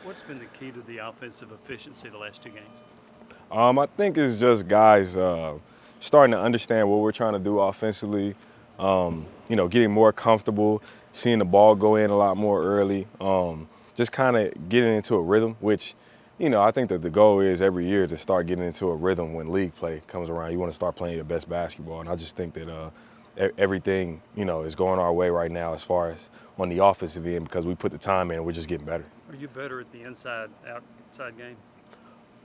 What's been the key to the offensive efficiency the last two games? I think it's just guys starting to understand what we're trying to do offensively. Getting more comfortable, seeing the ball go in a lot more early. Just kind of getting into a rhythm, which, I think that the goal is every year to start getting into a rhythm when league play comes around. You want to start playing your best basketball, and I just think that everything, is going our way right now as far as on the offensive end because we put the time in and we're just getting better. Are you better at the inside-outside game?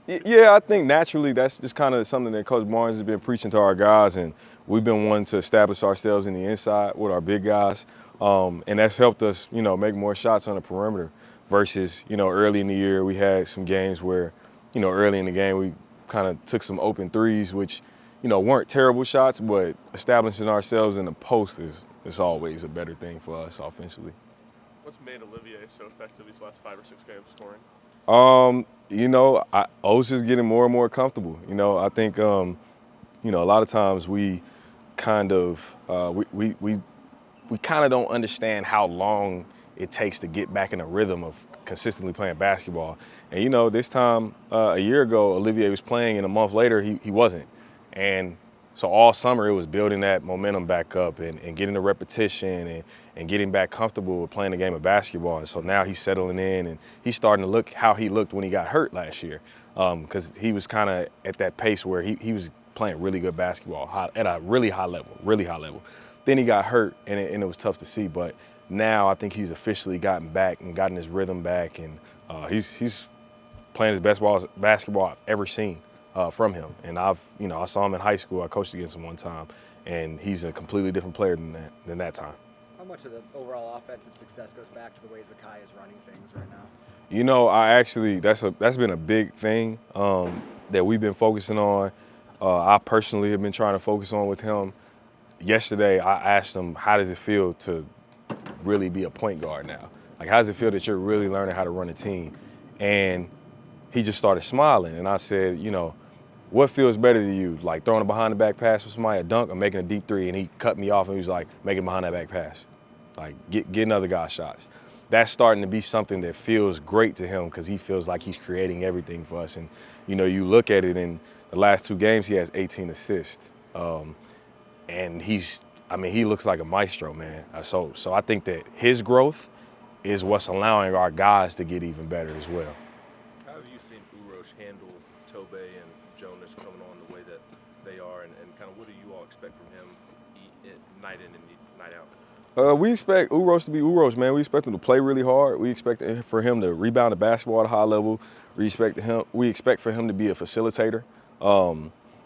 Yeah, I think naturally that's just kind of something that Coach Barnes has been preaching to our guys, and we've been wanting to establish ourselves in the inside with our big guys, and that's helped us, make more shots on the perimeter versus, early in the year we had some games where, early in the game we kind of took some open threes, which, weren't terrible shots, but establishing ourselves in the post is always a better thing for us offensively. What's made Olivier so effective these last 5 or 6 games scoring? O's is getting more and more comfortable. I think, a lot of times we kind of we kind of don't understand how long it takes to get back in a rhythm of consistently playing basketball. And this time a year ago, Olivier was playing, and a month later he wasn't. And so all summer it was building that momentum back up and getting the repetition and getting back comfortable with playing the game of basketball. And so now he's settling in and he's starting to look how he looked when he got hurt last year, because he was kind of at that pace where he was playing really good basketball at a really high level. Then he got hurt and it was tough to see. But now I think he's officially gotten back and gotten his rhythm back, and he's playing his best basketball I've ever seen from him. And I saw him in high school. I coached against him one time, and he's a completely different player than that time. How much of the overall offensive success goes back to the way Zakai is running things right now? That's been a big thing that we've been focusing on. I personally have been trying to focus on with him. Yesterday, I asked him, how does it feel to really be a point guard now? Like, how does it feel that you're really learning how to run a team? And he just started smiling, and I said, what feels better to you, like throwing a behind-the-back pass for somebody, a dunk, or making a deep three? And he cut me off, and he was like, making a behind-the-back pass. Like, getting other guys shots. That's starting to be something that feels great to him because he feels like he's creating everything for us. And, you look at it in the last 2 games, he has 18 assists. And he looks like a maestro, man. So I think that his growth is what's allowing our guys to get even better as well. How have you seen Urosh handle Tobe and Jonas coming on the way that they are, and kind of what do you all expect from him night in and night out? We expect Urosh to be Urosh, man. We expect him to play really hard. We expect for him to rebound the basketball at a high level. We expect for him to be a facilitator.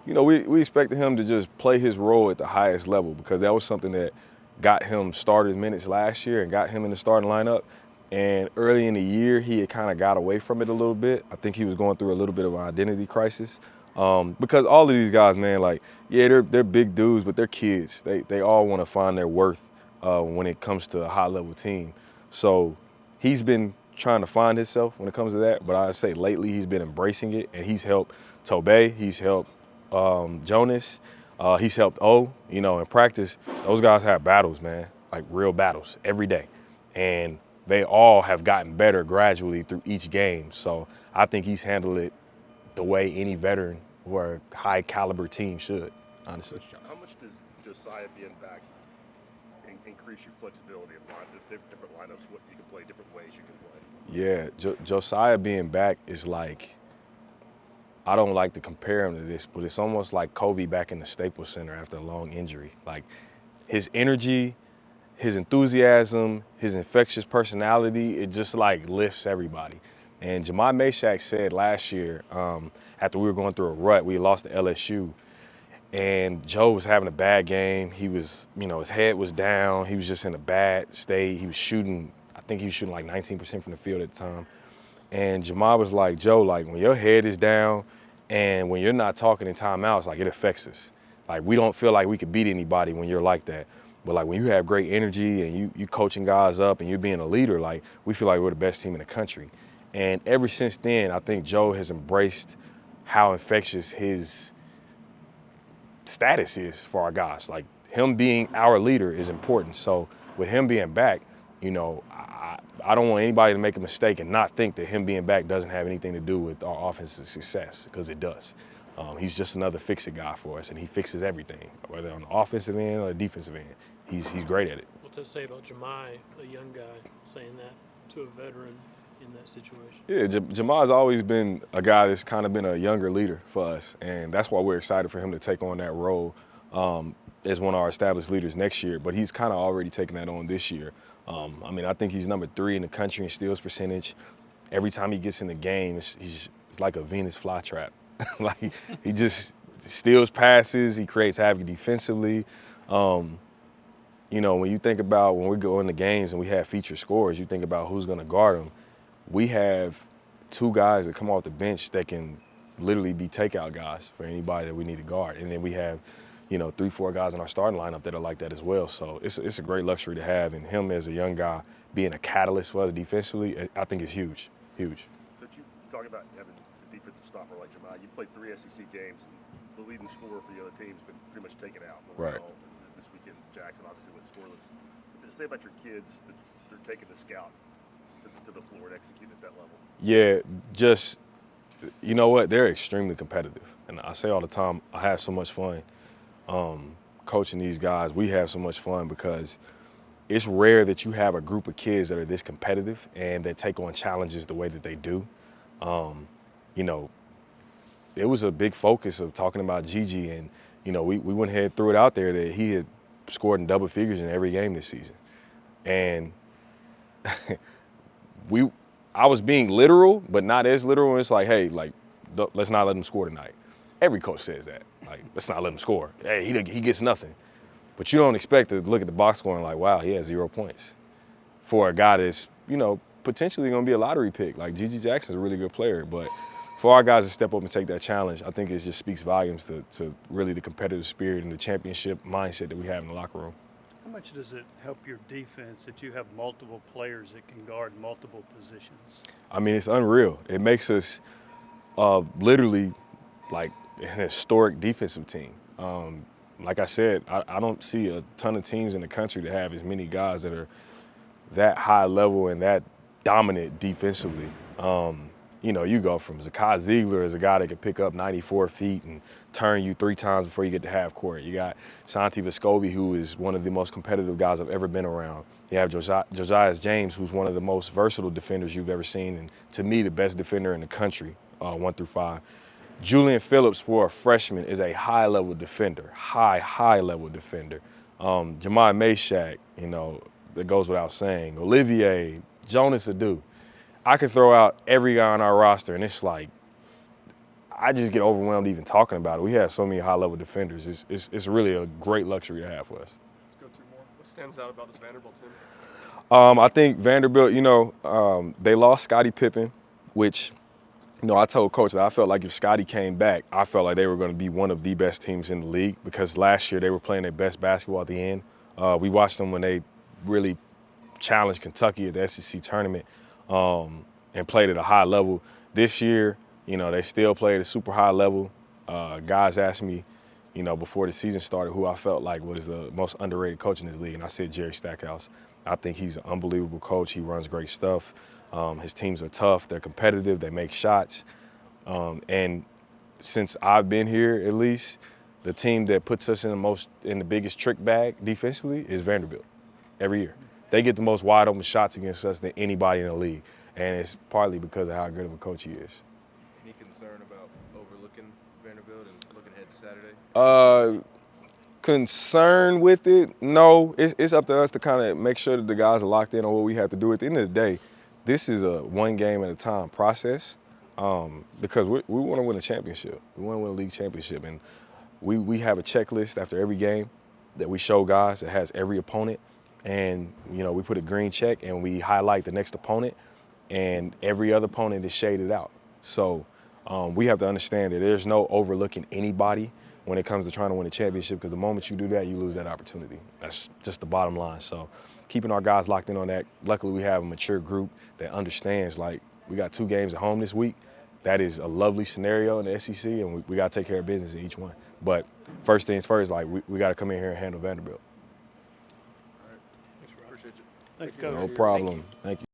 We expected him to just play his role at the highest level because that was something that got him started minutes last year and got him in the starting lineup. And early in the year, he had kind of got away from it a little bit. I think he was going through a little bit of an identity crisis because all of these guys, man, they're big dudes, but they're kids. They all want to find their worth when it comes to a high-level team. So he's been trying to find himself when it comes to that, but I'd say lately he's been embracing it, and he's helped Tobe, he's helped Jonas, he's helped O. In practice, those guys have battles, man, like real battles every day. And they all have gotten better gradually through each game. So I think he's handled it the way any veteran or high caliber team should, honestly. How much does Josiah being back increase your flexibility of different lineups, what you can play, different ways you can play? Yeah, Josiah being back is like, I don't like to compare him to this, but it's almost like Kobe back in the Staples Center after a long injury. Like, his energy, his enthusiasm, his infectious personality, it just like lifts everybody. And Jahmai Mashack said last year, after we were going through a rut, we lost to LSU, and Joe was having a bad game. He was, his head was down. He was just in a bad state. He was shooting, I think he was shooting like 19% from the field at the time. And Jahmai was like, Joe, like when your head is down and when you're not talking in timeouts, like it affects us. Like we don't feel like we could beat anybody when you're like that. But like when you have great energy and you coaching guys up and you're being a leader, like we feel like we're the best team in the country. And ever since then, I think Joe has embraced how infectious his status is for our guys. Like him being our leader is important. So with him being back, I don't want anybody to make a mistake and not think that him being back doesn't have anything to do with our offensive success, because it does. He's just another fix-it guy for us, and he fixes everything, whether on the offensive end or the defensive end. He's great at it. What's that say about Jemai, a young guy, saying that to a veteran in that situation? Yeah, Jamai's always been a guy that's kind of been a younger leader for us, and that's why we're excited for him to take on that role as one of our established leaders next year. But he's kind of already taken that on this year. I mean, I think he's number 3 in the country in steals percentage. Every time he gets in the game, it's like a Venus flytrap. Like, he just steals passes, he creates havoc defensively. You know, when you think about when we go into games and we have featured scorers, you think about who's going to guard them. We have 2 guys that come off the bench that can literally be takeout guys for anybody that we need to guard. And then we have, you know, 3-4 guys in our starting lineup that are like that as well. So it's a great luxury to have. And him as a young guy being a catalyst for us defensively, I think is huge, huge. Could you talk about having a defensive stopper like Jemai? You played 3 SEC games, and the leading scorer for the other team's been pretty much taken out. Right. This weekend, Jackson obviously went scoreless. What's it say about your kids that they're taking the scout to the floor and executing at that level? Yeah, just, you know what? They're extremely competitive. And I say all the time, I have so much fun coaching these guys. We have so much fun because it's rare that you have a group of kids that are this competitive and that take on challenges the way that they do. You know, it was a big focus of talking about Gigi, and, you know, we went ahead and threw it out there that he had scored in double figures in every game this season. And I was being literal, but not as literal. It's like, hey, like, let's not let him score tonight. Every coach says that. Like, let's not let him score. Hey, he gets nothing. But you don't expect to look at the box score and like, wow, he has 0 points. For a guy that's, you know, potentially going to be a lottery pick. Like, Gigi Jackson's a really good player. But for our guys to step up and take that challenge, I think it just speaks volumes to really the competitive spirit and the championship mindset that we have in the locker room. How much does it help your defense that you have multiple players that can guard multiple positions? I mean, it's unreal. It makes us literally like an historic defensive team. Like I said, I don't see a ton of teams in the country that have as many guys that are that high level and that dominant defensively. You know, you go from Zakai Ziegler as a guy that can pick up 94 feet and turn you 3 times before you get to half court. You got Santi Vescovi, who is one of the most competitive guys I've ever been around. You have Josiah James, who's one of the most versatile defenders you've ever seen, and to me, the best defender in the country, 1 through 5. Julian Phillips, for a freshman, is a high-level defender, high-level defender. Jemai Meshack, you know, that goes without saying. Olivier, Jonas Adu. I could throw out every guy on our roster, and it's like, I just get overwhelmed even talking about it. We have so many high-level defenders. It's really a great luxury to have for us. Let's go 2 more. What stands out about this Vanderbilt team? I think Vanderbilt, you know, they lost Scottie Pippen, which, you know, I told Coach that I felt like if Scottie came back, I felt like they were going to be one of the best teams in the league, because last year they were playing their best basketball at the end. We watched them when they really challenged Kentucky at the SEC tournament and played at a high level. This year, you know, they still play at a super high level. Guys asked me, you know, before the season started, who I felt like was the most underrated coach in this league, and I said Jerry Stackhouse. I think he's an unbelievable coach. He runs great stuff. His teams are tough. They're competitive. They make shots. And since I've been here, at least, the team that puts us in the biggest trick bag defensively is Vanderbilt every year. They get the most wide open shots against us than anybody in the league. And it's partly because of how good of a coach he is. Any concern about overlooking Vanderbilt and looking ahead to Saturday? Concern with it? No. It's up to us to kind of make sure that the guys are locked in on what we have to do. At the end of the day, this is a 1 game at a time process because we want to win a championship. We want to win a league championship. And we have a checklist after every game that we show guys that has every opponent. And, you know, we put a green check and we highlight the next opponent, and every other opponent is shaded out. So we have to understand that there's no overlooking anybody when it comes to trying to win a championship, because the moment you do that, you lose that opportunity. That's just the bottom line. So keeping our guys locked in on that. Luckily, we have a mature group that understands, like, we got 2 games at home this week. That is a lovely scenario in the SEC, and we got to take care of business in each one. But first things first, like, we got to come in here and handle Vanderbilt. All right. Appreciate you. Thanks, Coach. No problem. Thank you.